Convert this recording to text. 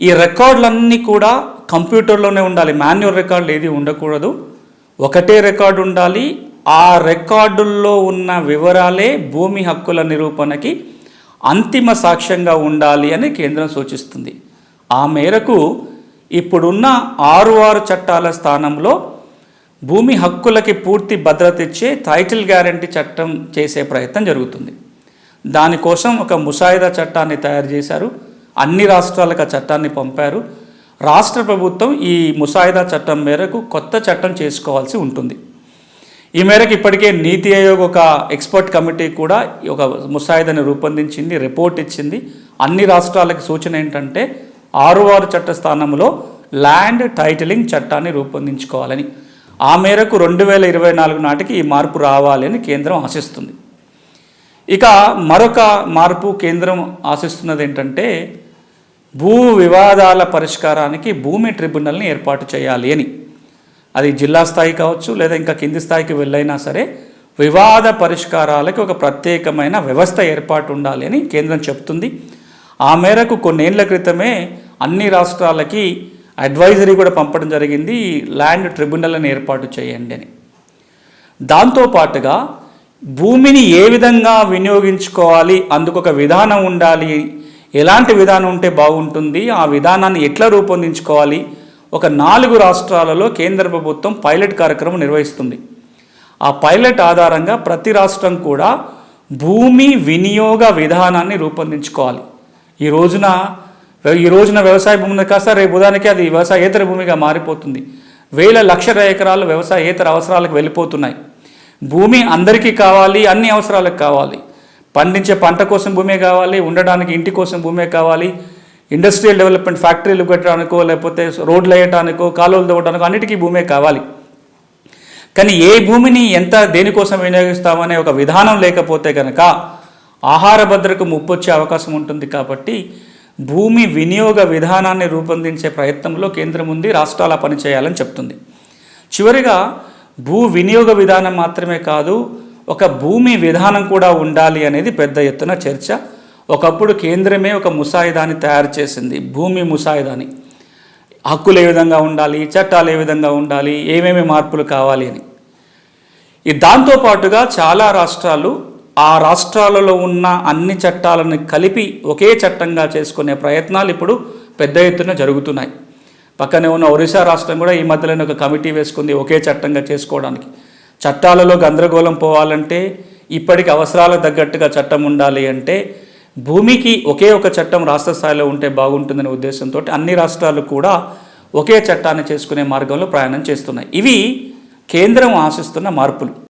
ఈ రికార్డులన్నీ కూడా కంప్యూటర్లోనే ఉండాలి, మాన్యువల్ రికార్డులు ఏది ఉండకూడదు. ఒకటే రికార్డు ఉండాలి. ఆ రికార్డుల్లో ఉన్న వివరాలే భూమి హక్కుల నిరూపణకి అంతిమ సాక్ష్యంగా ఉండాలి అని కేంద్రం సూచిస్తుంది. ఆ మేరకు ఇప్పుడున్న 6 చట్టాల స్థానంలో భూమి హక్కులకి పూర్తి భద్రత ఇచ్చే టైటిల్ గ్యారంటీ చట్టం చేసే ప్రయత్నం జరుగుతుంది. దానికోసం ఒక ముసాయిదా చట్టాన్ని తయారు చేశారు. అన్ని రాష్ట్రాలకు ఆ చట్టాన్ని పంపారు. రాష్ట్ర ప్రభుత్వం ఈ ముసాయిదా చట్టం మేరకు కొత్త చట్టం చేసుకోవాల్సి ఉంటుంది. ఈ మేరకు ఇప్పటికే నీతి ఆయోగ్ ఒక ఎక్స్పర్ట్ కమిటీ కూడా ఒక ముసాయిదాని రూపొందించింది, రిపోర్ట్ ఇచ్చింది. అన్ని రాష్ట్రాలకు సూచన ఏంటంటే 6 చట్ట స్థానంలో ల్యాండ్ టైటిలింగ్ చట్టాన్ని రూపొందించుకోవాలని. ఆ మేరకు 2024 నాటికి ఈ మార్పు రావాలి అని కేంద్రం ఆశిస్తుంది. ఇక మరొక మార్పు కేంద్రం ఆశిస్తున్నది ఏంటంటే భూ వివాదాల పరిష్కారానికి భూమి ట్రిబ్యునల్ని ఏర్పాటు చేయాలి అని. అది జిల్లా స్థాయి కావచ్చు, లేదా ఇంకా కింది స్థాయికి వెళ్ళైనా సరే వివాద పరిష్కారాలకి ఒక ప్రత్యేకమైన వ్యవస్థ ఏర్పాటు ఉండాలి అని కేంద్రం చెప్తుంది. ఆ మేరకు కొన్నేళ్ల క్రితమే అన్ని రాష్ట్రాలకి అడ్వైజరీ కూడా పంపడం జరిగింది, ల్యాండ్ ట్రిబ్యునల్ని ఏర్పాటు చేయండి అని. దాంతోపాటుగా భూమిని ఏ విధంగా వినియోగించుకోవాలి, అందుకు ఒక విధానం ఉండాలి, ఎలాంటి విధానం ఉంటే బాగుంటుంది, ఆ విధానాన్ని ఎట్లా రూపొందించుకోవాలి, ఒక 4 రాష్ట్రాలలో కేంద్ర ప్రభుత్వం పైలట్ కార్యక్రమం నిర్వహిస్తుంది. ఆ పైలట్ ఆధారంగా ప్రతి రాష్ట్రం కూడా భూమి వినియోగ విధానాన్ని రూపొందించుకోవాలి. ఈ రోజున వ్యవసాయ భూమి కాస్త రేపు ఉదాహరణకి అది వ్యవసాయేతర భూమిగా మారిపోతుంది. వేల లక్షల ఎకరాలు వ్యవసాయేతర అవసరాలకు వెళ్ళిపోతున్నాయి. భూమి అందరికీ కావాలి, అన్ని అవసరాలకు కావాలి. పండించే పంట కోసం భూమే కావాలి, ఉండడానికి ఇంటి కోసం భూమే కావాలి, ఇండస్ట్రియల్ డెవలప్మెంట్ ఫ్యాక్టరీలు కట్టడానికో, లేకపోతే రోడ్లు వేయటానికో, కాలువలు తవ్వడానికో అన్నిటికీ భూమే కావాలి. కానీ ఏ భూమిని ఎంత దేనికోసం వినియోగిస్తామనే ఒక విధానం లేకపోతే కనుక ఆహార భద్రతకు ముప్పు వచ్చే అవకాశం ఉంటుంది. కాబట్టి భూమి వినియోగ విధానాన్ని రూపొందించే ప్రయత్నంలో కేంద్రం ఉంది, రాష్ట్రాల పని చేయాలని చెప్తుంది. చివరిగా భూ వినియోగ విధానం మాత్రమే కాదు, ఒక భూమి విధానం కూడా ఉండాలి అనేది పెద్ద ఎత్తున చర్చ. ఒకప్పుడు కేంద్రమే ఒక ముసాయిదాని తయారు చేసింది, భూమి ముసాయిదాని. హక్కులు ఏ విధంగా ఉండాలి, చట్టాలు ఏ విధంగా ఉండాలి, ఏమేమి మార్పులు కావాలి అని. దాంతోపాటుగా చాలా రాష్ట్రాలు ఆ రాష్ట్రాలలో ఉన్న అన్ని చట్టాలను కలిపి ఒకే చట్టంగా చేసుకునే ప్రయత్నాలు ఇప్పుడు పెద్ద ఎత్తున జరుగుతున్నాయి. పక్కనే ఉన్న ఒరిస్సా రాష్ట్రం కూడా ఈ మధ్యలోనే ఒక కమిటీ వేసుకుంది ఒకే చట్టంగా చేసుకోవడానికి. చట్టాలలో గందరగోళం పోవాలంటే, ఇప్పటికి అవసరాలకు తగ్గట్టుగా చట్టం ఉండాలి అంటే భూమికి ఒకే ఒక చట్టం రాష్ట్ర స్థాయిలో ఉంటే బాగుంటుందనే ఉద్దేశంతో అన్ని రాష్ట్రాలు కూడా ఒకే చట్టాన్ని చేసుకునే మార్గంలో ప్రయాణం చేస్తున్నాయి. ఇవి కేంద్రం ఆశిస్తున్న మార్పులు.